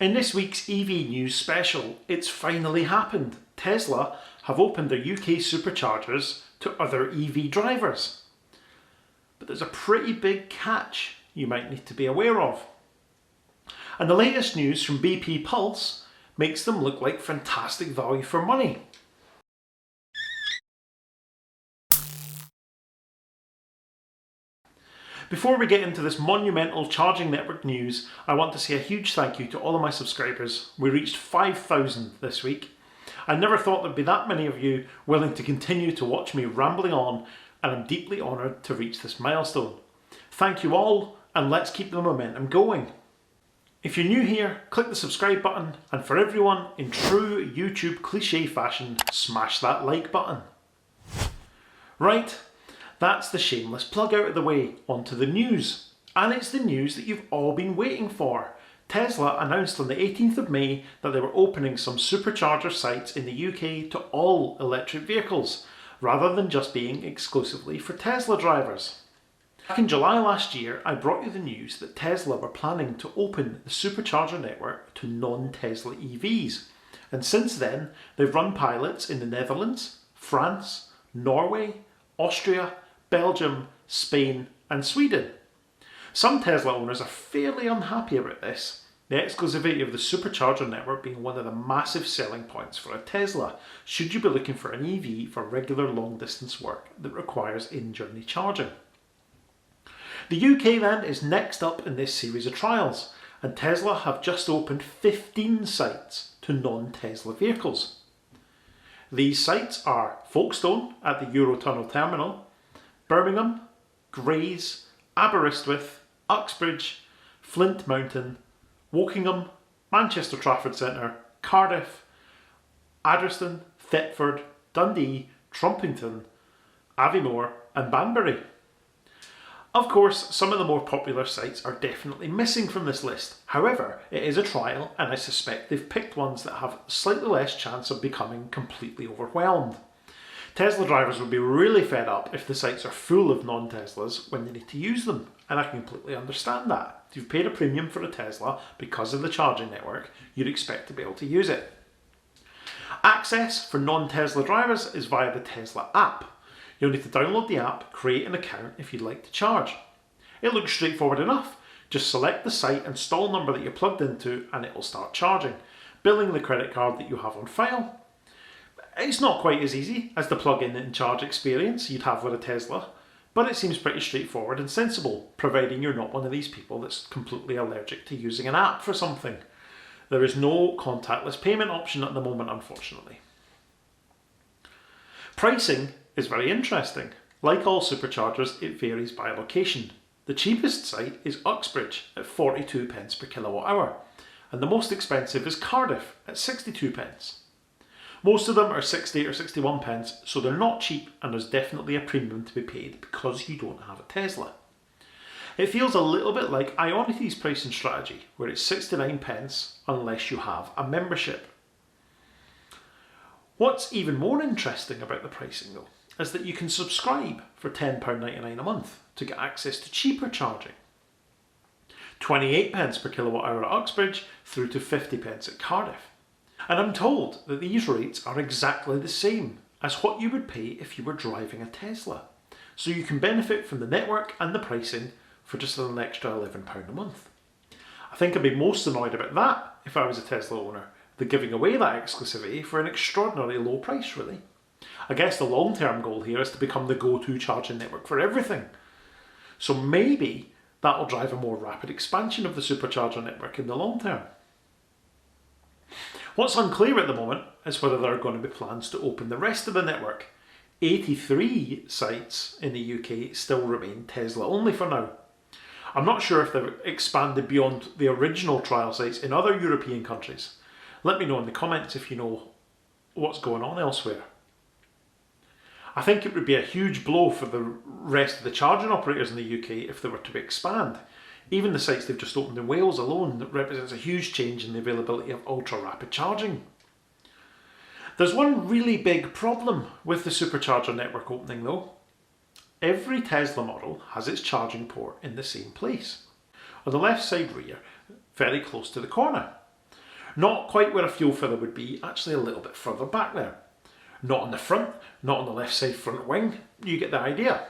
In this week's EV News special, it's finally happened. Tesla have opened their UK Superchargers to other EV drivers. But there's a pretty big catch you might need to be aware of. And the latest news from BP Pulse makes them look like fantastic value for money. Before we get into this monumental charging network news, I want to say a huge thank you to all of my subscribers. We reached 5,000 this week. I never thought there'd be that many of you willing to continue to watch me rambling on, and I'm deeply honoured to reach this milestone. Thank you all, and let's keep the momentum going. If you're new here, click the subscribe button, and for everyone, in true YouTube cliche fashion, smash that like button. Right. That's the shameless plug out of the way, onto the news. And it's the news that you've all been waiting for. Tesla announced on the 18th of May that they were opening some supercharger sites in the UK to all electric vehicles, rather than just being exclusively for Tesla drivers. Back in July last year, I brought you the news that Tesla were planning to open the supercharger network to non-Tesla EVs. And since then, they've run pilots in the Netherlands, France, Norway, Austria, Belgium, Spain and Sweden. Some Tesla owners are fairly unhappy about this, the exclusivity of the supercharger network being one of the massive selling points for a Tesla, should you be looking for an EV for regular long distance work that requires in-journey charging. The UK then is next up in this series of trials, and Tesla have just opened 15 sites to non-Tesla vehicles. These sites are Folkestone at the Eurotunnel terminal, Birmingham, Grays, Aberystwyth, Uxbridge, Flint Mountain, Wokingham, Manchester Trafford Centre, Cardiff, Addresston, Thetford, Dundee, Trumpington, Aviemore and Banbury. Of course, some of the more popular sites are definitely missing from this list. However, it is a trial and I suspect they've picked ones that have slightly less chance of becoming completely overwhelmed. Tesla drivers would be really fed up if the sites are full of non-Teslas when they need to use them, and I completely understand that. If you've paid a premium for a Tesla because of the charging network, you'd expect to be able to use it. Access for non-Tesla drivers is via the Tesla app. You'll need to download the app, create an account if you'd like to charge. It looks straightforward enough. Just select the site and stall number that you're plugged into and it will start charging, billing the credit card that you have on file. It's not quite as easy as the plug-in and charge experience you'd have with a Tesla, but it seems pretty straightforward and sensible, providing you're not one of these people that's completely allergic to using an app for something. There is no contactless payment option at the moment, unfortunately. Pricing is very interesting. Like all superchargers, it varies by location. The cheapest site is Uxbridge at 42 pence per kilowatt hour, and the most expensive is Cardiff at 62 pence. Most of them are 60 or 61 pence, so they're not cheap and there's definitely a premium to be paid because you don't have a Tesla. It feels a little bit like Ionity's pricing strategy, where it's 69 pence unless you have a membership. What's even more interesting about the pricing though, is that you can subscribe for £10.99 a month to get access to cheaper charging. 28 pence per kilowatt hour at Uxbridge through to 50 pence at Cardiff. And I'm told that these rates are exactly the same as what you would pay if you were driving a Tesla. So you can benefit from the network and the pricing for just an extra £11 a month. I think I'd be most annoyed about that if I was a Tesla owner. They're giving away that exclusivity for an extraordinarily low price, really. I guess the long-term goal here is to become the go-to charging network for everything. So maybe that'll drive a more rapid expansion of the supercharger network in the long term. What's unclear at the moment is whether there are going to be plans to open the rest of the network. 83 sites in the UK still remain Tesla only for now. I'm not sure if they've expanded beyond the original trial sites in other European countries. Let me know in the comments if you know what's going on elsewhere. I think it would be a huge blow for the rest of the charging operators in the UK if they were to expand. Even the sites they've just opened in Wales alone represents a huge change in the availability of ultra-rapid charging. There's one really big problem with the supercharger network opening though. Every Tesla model has its charging port in the same place, on the left side rear, very close to the corner. Not quite where a fuel filler would be, actually a little bit further back there. Not on the front, not on the left side front wing, you get the idea.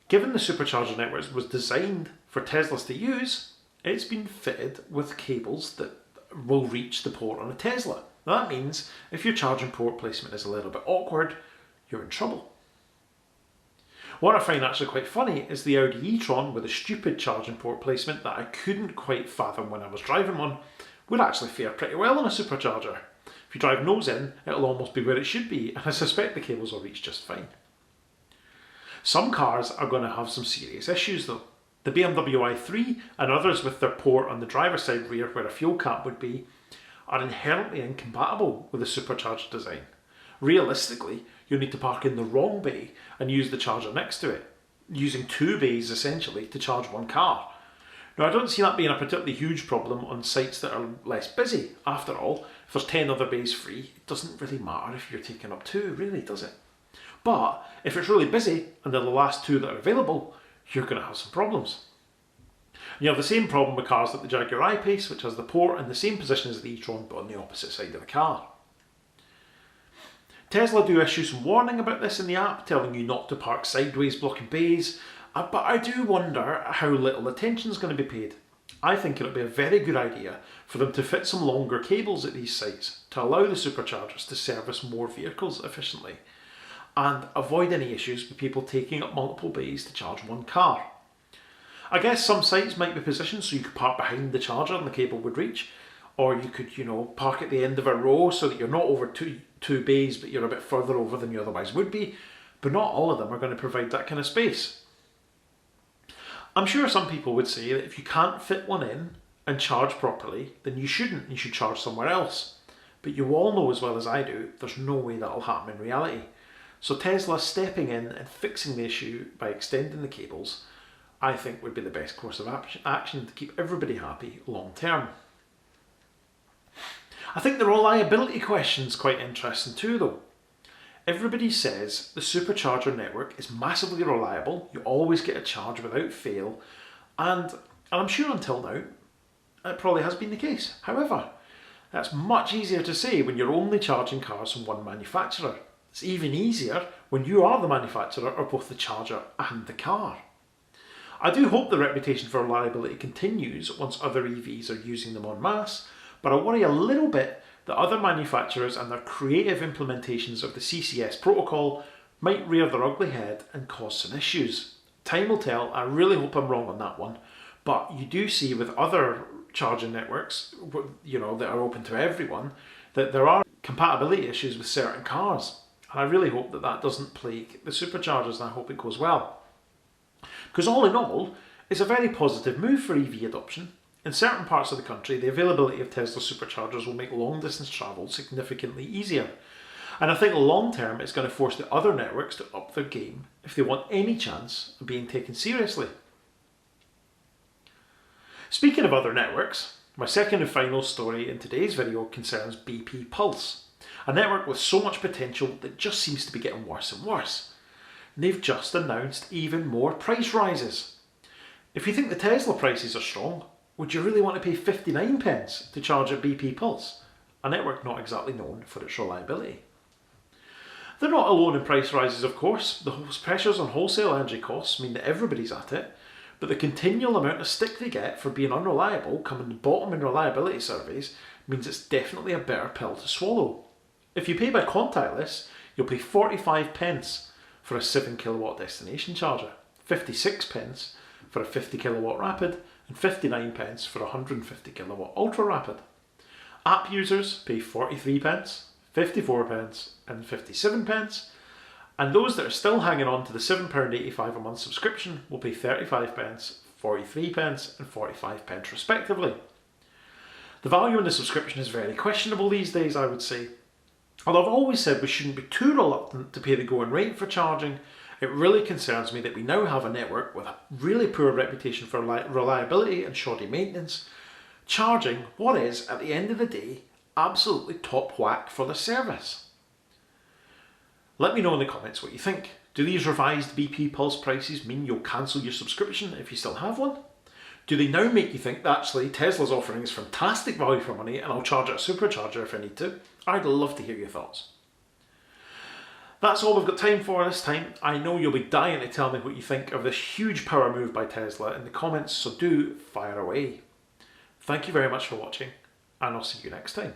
Given the supercharger network was designed for Teslas to use, it's been fitted with cables that will reach the port on a Tesla. That means if your charging port placement is a little bit awkward, you're in trouble. What I find actually quite funny is the Audi e-tron with a stupid charging port placement that I couldn't quite fathom when I was driving one would actually fare pretty well on a supercharger. If you drive nose in, it'll almost be where it should be, and I suspect the cables will reach just fine. Some cars are going to have some serious issues though. The BMW i3 and others with their port on the driver's side rear where a fuel cap would be are inherently incompatible with the supercharger design. Realistically, you'll need to park in the wrong bay and use the charger next to it, using two bays essentially to charge one car. Now I don't see that being a particularly huge problem on sites that are less busy. After all, if there's 10 other bays free, it doesn't really matter if you're taking up two, really, does it? But if it's really busy and they're the last two that are available, you're going to have some problems. You have the same problem with cars like the Jaguar I-Pace, which has the port in the same position as the e-tron but on the opposite side of the car. Tesla do issue some warning about this in the app, telling you not to park sideways blocking bays, but I do wonder how little attention is going to be paid. I think it would be a very good idea for them to fit some longer cables at these sites to allow the superchargers to service more vehicles efficiently and avoid any issues with people taking up multiple bays to charge one car. I guess some sites might be positioned so you could park behind the charger and the cable would reach, or you could, park at the end of a row so that you're not over two bays but you're a bit further over than you otherwise would be, but not all of them are going to provide that kind of space. I'm sure some people would say that if you can't fit one in and charge properly, then you shouldn't, you should charge somewhere else. But you all know as well as I do, there's no way that'll happen in reality. So Tesla stepping in and fixing the issue by extending the cables, I think would be the best course of action to keep everybody happy long term. I think the reliability question's quite interesting too though. Everybody says the supercharger network is massively reliable, you always get a charge without fail, and I'm sure until now it probably has been the case. However, that's much easier to say when you're only charging cars from one manufacturer. It's even easier when you are the manufacturer of both the charger and the car. I do hope the reputation for reliability continues once other EVs are using them en masse, but I worry a little bit that other manufacturers and their creative implementations of the CCS protocol might rear their ugly head and cause some issues. Time will tell. I really hope I'm wrong on that one, but you do see with other charging networks, that are open to everyone, that there are compatibility issues with certain cars. And I really hope that that doesn't plague the superchargers, and I hope it goes well. Because all in all, it's a very positive move for EV adoption. In certain parts of the country, the availability of Tesla superchargers will make long distance travel significantly easier. And I think long term it's going to force the other networks to up their game if they want any chance of being taken seriously. Speaking of other networks, my second and final story in today's video concerns BP Pulse, a network with so much potential that just seems to be getting worse and worse. They've just announced even more price rises. If you think the Tesla prices are strong, would you really want to pay 59 pence to charge at BP Pulse, a network not exactly known for its reliability? They're not alone in price rises, of course. The pressures on wholesale energy costs mean that everybody's at it, but the continual amount of stick they get for being unreliable, coming bottom in reliability surveys, means it's definitely a bitter pill to swallow. If you pay by contactless, you'll pay 45 pence for a 7 kilowatt destination charger, 56 pence for a 50 kilowatt rapid, and 59 pence for a 150 kilowatt ultra rapid. App users pay 43 pence, 54 pence and 57 pence, and those that are still hanging on to the £7.85 a month subscription will pay 35 pence, 43 pence and 45 pence respectively. The value in the subscription is very questionable these days, I would say. Although I've always said we shouldn't be too reluctant to pay the going rate for charging, it really concerns me that we now have a network with a really poor reputation for reliability and shoddy maintenance, charging what is, at the end of the day, absolutely top whack for the service. Let me know in the comments what you think. Do these revised BP Pulse prices mean you'll cancel your subscription if you still have one? Do they now make you think that actually Tesla's offering is fantastic value for money and I'll charge at a supercharger if I need to? I'd love to hear your thoughts. That's all we've got time for this time. I know you'll be dying to tell me what you think of this huge power move by Tesla in the comments, so do fire away. Thank you very much for watching, and I'll see you next time.